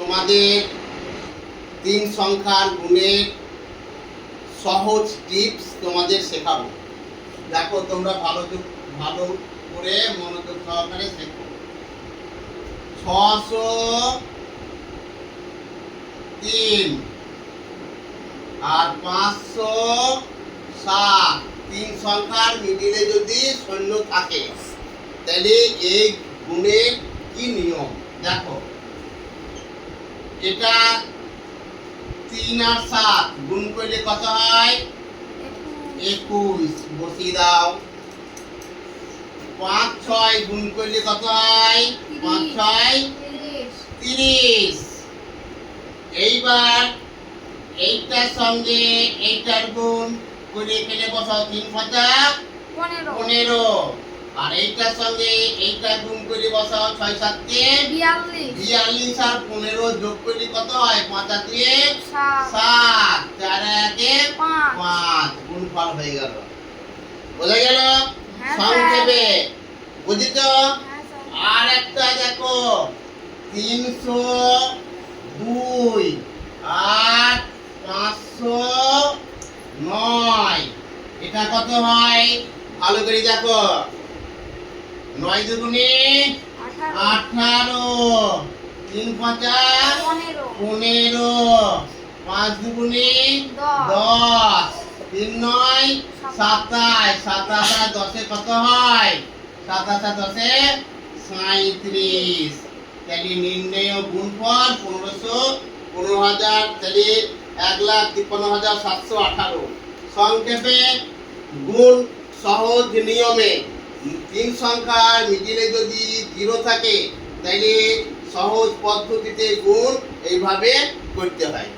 তোমাদের 3 সংখ্যার গুণের সহজ টিপস তোমাদের শেখাবো। দেখো তোমরা ভালো করে মনোযোগ সহকারে শেখো। 603 আর 507 3 সংখ্যার মিডিলে যদি শূন্য থাকে তাহলে এই গুণের কি নিয়ম দেখো। এটা 3 আর 7 গুণ করলে কত হয়? 21 বসিয়ে দাও। 5 6 গুণ করলে কত হয়? 5 6 30। এইবার এইটার সঙ্গে এইটার গুণ করে এখানে বসাও। 3 5 15 আর এইটার সঙ্গে এইটা গুণ করে বসাও। 6 7 42 আর 15 যোগ করলে কত হয়? 5 আর 2 7 4 1 5 গুণফল হয়ে গেল। বোঝা গেল? সংক্ষেপে বুঝিত? আর একটা দেখো 302 আর 509 এটা কত হয়? ভালো করে দেখো। 9 দুগুণে 18 3 5 15 5 দুগুণে 10 3 9 27 27 আর 10 কত হয়? 27 আর 10 37। তাহলে নির্ণয় গুণফল 1500 15000 তাহলে 1,53,718। সংক্ষেপে গুণ সহজ নিয়মে 3 সংখ্যার মিডিলে যদি 0 থাকে তাহলে সহজ পদ্ধতিতে গুণ এইভাবে করতে হয়।